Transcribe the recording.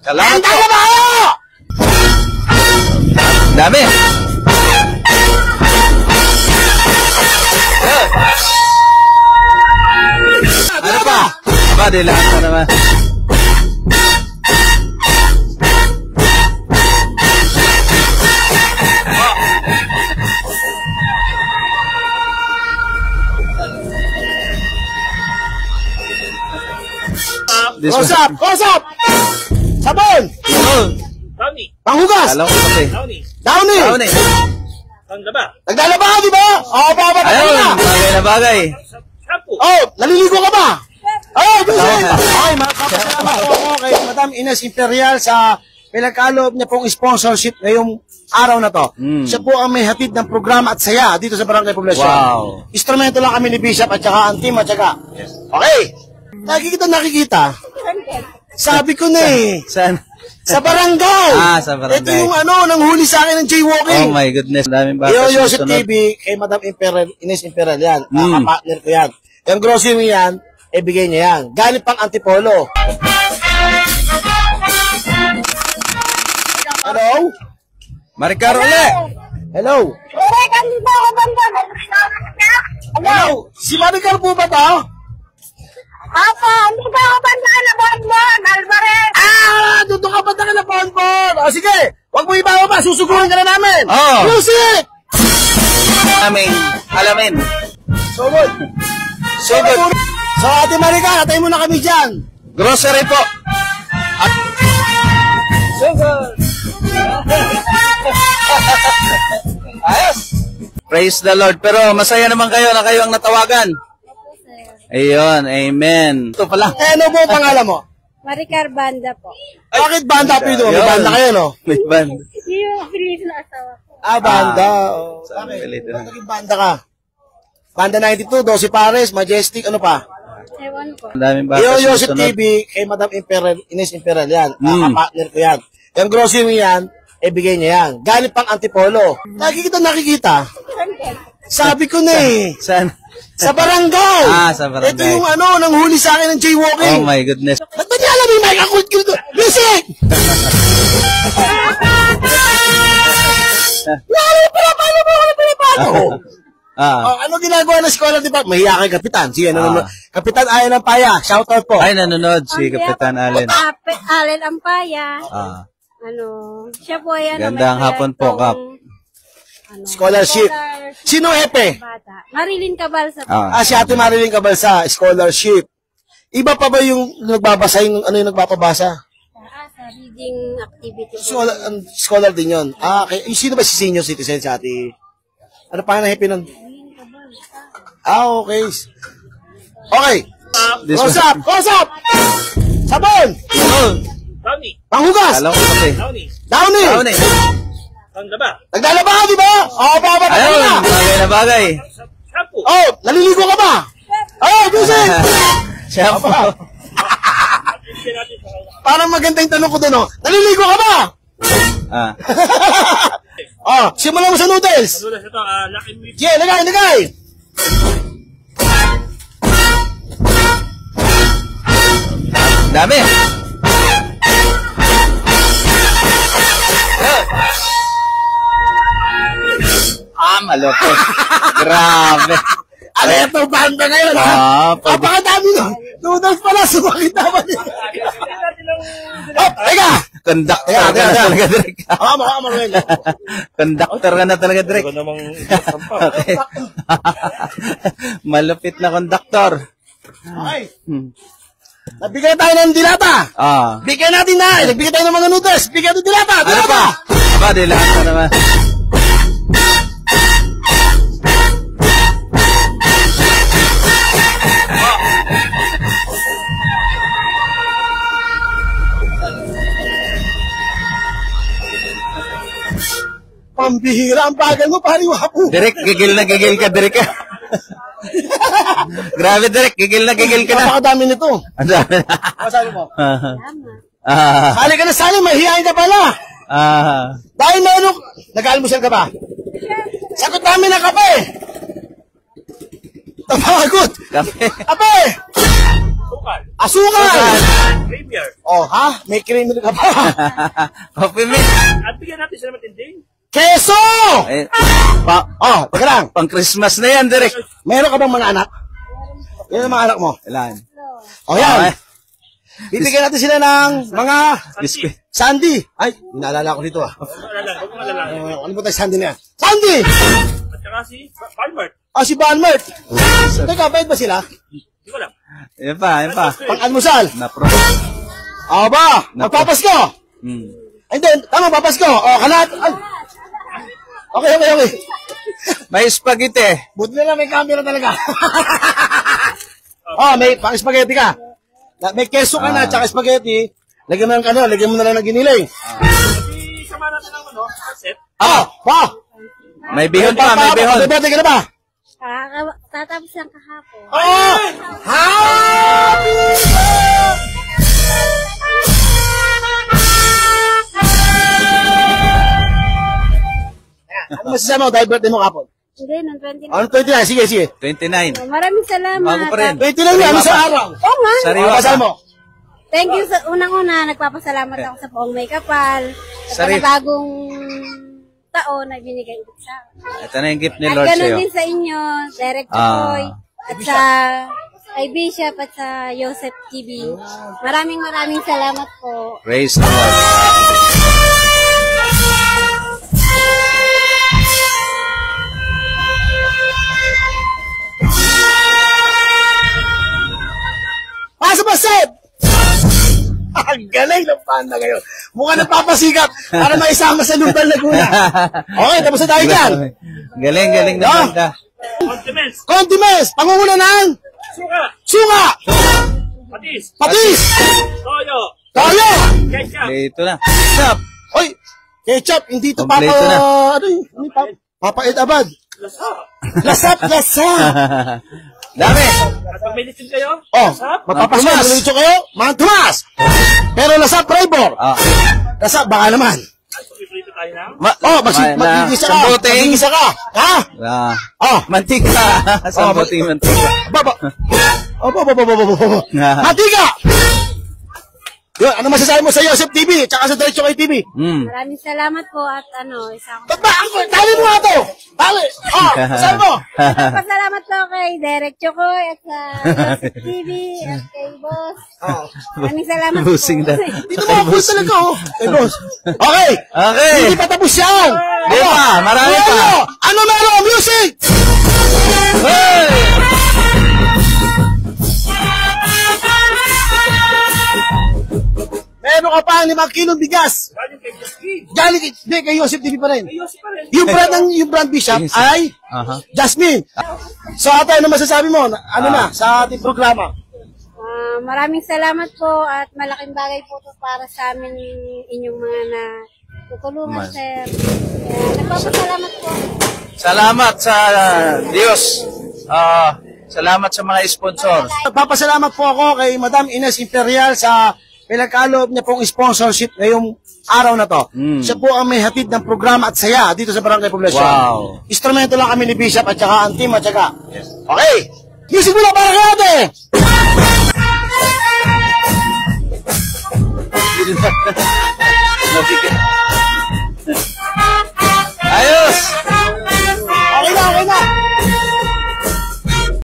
Salamat po. Handa na ba kayo? Dami. Ano pa? Aba, di lahat na naman. Close up! Close up! Sabon! Downy. Panghugas! Alam ko kasi. Downy. Downy! Downy. Panglaba. Naglalaba ka, di ba? Oo, baba ka Ayun, na. bagay na bagay. Shampoo. Oh, naliligo ka ba? Oh, Vincent! Okay, makakapasalamat po ako kay Madam Ines Imperial sa pinagkaloob niya pong sponsorship ngayong araw na to. Siya po ang may hatid ng programa at saya dito sa Barangay Poblacion. Wow. Instrumento lang kami ni Bishop at saka ang team at saka. Okay. Nakikita. Sabi ko na eh. Saan? Sa barangay. Sa barangay. Ito yung nanghuli sa akin ng jaywalking. Oh my goodness. Daming bata Yosef susunod. TV kay Madam Imperial, Ines Imperial yan. Partner ko yan. Yung grocery yan, bigay niya yan. Galing pang Antipolo. Hello? Maricar uli. Hello? Hello? Si Maricar po ba to? Apa, hindi ba ako banda na bonbon, Alvarez? Doon ka ba na bonbon? Sige, wag mo ibawa pa, susugurin ka na namin. Oh. Music! Alamin. So good. So, Ate Maricar, atay mo na kami dyan. Grocery po. So good. Ayos. Praise the Lord. Pero masaya naman kayo na kayo ang natawagan. Ayun, amen. Ito pala. Ano po ang pangalan mo? Maricar Banda po. Bakit banda po ito? May Ayun. banda kayo, no? May band. Yung apelido na asawa ko. Banda. Oh. Sa Bakit? apelido na. Bakit naging banda ka? Banda 92, 12 Pares, Majestic, ano pa? Ewan ko. Ang daming bata Yosef susunod. TV kay Madam Imperial, Ines Imperial yan. Partner ko yan. Yung grocery yan, bigay niya yan. Galing pang Antipolo. Nakikita. Sabi ko na eh. Saan? Sa barangay. Sa barangay. Ito yung nanghuli sa akin ng jaywalking. Oh my goodness. Ba't ba niya alam yung mic? Ako dito. Music! Paano mo ako pinapano? Ano ginagawa ng scholar, di ba? Mahiya kay Kapitan. Sige, Kapitan Ayan ng Paya. Shoutout po. Ay, nanonood si Kapitan Allen. Allen Ampaya. Siya po yan. Gandang hapon po, Kap. Scholarship. Sino Epe? Bata. Marilyn Cabalsa po. Si Ate Marilyn Cabalsa, scholarship. Iba pa ba yung nagbabasa, yung ano yung nagpapabasa? Sa reading activity. Scholar din yun. Okay. Sino ba si senior citizen si Ate? Ano pa na happy nun? Okay. Okay. Close up! Close up! Sabon! Downy. Panghugas! Alam ko kasi. Downy. Downy! Panglaba. Naglalaba ka, di ba? Oo, baba ka Ayun, na. bagay na bagay. Shampoo. Oh, naliligo ka ba? Oh, Vincent! Shampoo. Parang maganda yung tanong ko doon, oh. Naliligo ka ba? Simulan mo sa noodles. Noodles ito, Lucky Meat. Yeah, lagay. Dami. Malupit. Grabe. Ito, banda ngayon, ha? Napakadami nun. Noodles pala, sumakit naman yun. Teka! Conductor ka na talaga, Direk. Conductor ka na talaga, Direk. Ito namang sampa. Malupit na conductor. Okay. Nagbigay tayo ng dilata. Bigyan natin na. Nagbigay tayo ng mga noodles. Bigyan natin dilata. Ano pa? Aba, di lahat na naman. Pambihira ang bagal mo, pari wapo. Direk, gigil na gigil ka, Direk. Grabe, Direk, gigil na gigil ka na. Napakadami nito. Ang dami na. Masabi mo? Tama. Sali ka na sali, mahihain ka pala. Dahil na ano, nag-almusal ka ba? Sagot namin ng kape. Tapagot. Kape. Kape. Tukal. Asukal! Premier. Oh, ha? May criminal ka pa. Coffee Mate. At bigyan natin sila matinding. Keso! Eh, Oh, teka lang. pang Christmas na yan, Direk. Meron ka bang mga anak? Yan ang mga anak mo. Ilan? O yan. Bibigyan natin sila ng mga Biscuit. Sandy. Ay, inaalala ko dito ah. Huwag mo alala. Ano ba tayo Sandy na yan? Sandy! At saka si Palmert. Ah, si Balmert. Teka, bait ba sila? Hindi ko lang. Yan pa, yan pa. Pang-almusal. Na-pro. Aba, magpapasko. Hmm. Ay, hindi, tama, papasko. O, kalat. Ay. Okay. May spaghetti. Buti na lang may camera talaga. Oh, may pang-spaghetti ka. May keso ka na, tsaka spaghetti. Lagyan mo ng ano, lagyan mo na lang ng giniling. Kasi sama natin ng set. Oh, pa! May bihon pa, may bihon. Spaghetti ka na ba? Tatapos lang kahapon. Oh! Happy birthday! Ano masasabi mo dahil birthday mo kapon? Hindi, nung 29. Ano 29? Sige. 29. Maraming salamat. Bago pa rin. 29 yan, sa araw. Oo nga. Sariwa Ano masasabi ka. mo? Thank you sa unang-una. Nagpapasalamat ako sa buong may kapal. Sa Sarili. bagong taon na binigay ko sa akin. Ito na yung gift ni At Lord ganun sa'yo. din sa inyo, Derek Ah. Chokoy, at sa kay Bishop at sa Joseph TV. Maraming salamat po. Praise the Lord. Pasok ba, Seb? Ang galing ng panda ngayon. Mukha nagpapasikap para maisama sa Lubal Laguna. Okay, tapos na tayo dyan. Galing na Ah. banda. Condiments. Condiments, pangunguna ng Suka. suka, Patis. patis, Toyo. toyo. Ketchup. Ito na. Stop. Oy, ketchup, hindi to Kompleto na. ano yun? Papait abad. Lasap. Lasa. Dami. At pag may litin kayo, Oh, lasap. magpapasok, Tomas. nalilito kayo, Mang Tomas. Pero lasa, flavor. Ah. Lasa, baka naman. At pag-iprito tayo na. Magigisa ka. Sambuting. Magigisa ka. Ha? Ah. Oh, Mantika. Sambuting mantika. baba. Matiga! Yun, ano masasabi mo sa Joseph TV, tsaka sa Diretso Kay TV? Hmm. Maraming salamat po at isang Ba't ba? Tali mo nga to! Tali! Oh, masasabi mo? pasalamat po kay Derek Chokoy at sa Joseph TV at kay Boss. Oh. Maraming salamat po. Busing na. Dito mo ako talaga, oh. Eh, boss. Okay! Okay. Hindi pa tapos yan! Di pa, marami pa. Ano meron? Music! Hey! Meron ka pa 5 kilong bigas. Galing kay Jasmine. Hindi, kay Joseph TV pa rin. Ayos pa rin. Yung brand Bishop ay Aha. Jasmine. So, ate, ano masasabi mo? Ano na, sa ating programa? Maraming salamat po at malaking bagay po ito para sa amin inyong mga tutulungan, sir. Nagpapasalamat po. Salamat sa Diyos. Salamat sa mga sponsors. Nagpapasalamat po ako kay Madam Ines Imperial sa pinagkaloob niya pong sponsorship ngayong araw na to. Siya po ang may hatid ng programa at saya dito sa Barangay Poblacion. Wow. Instrumento lang kami ni Bishop at saka ang team at saka. Okay. Music muna para kay ate!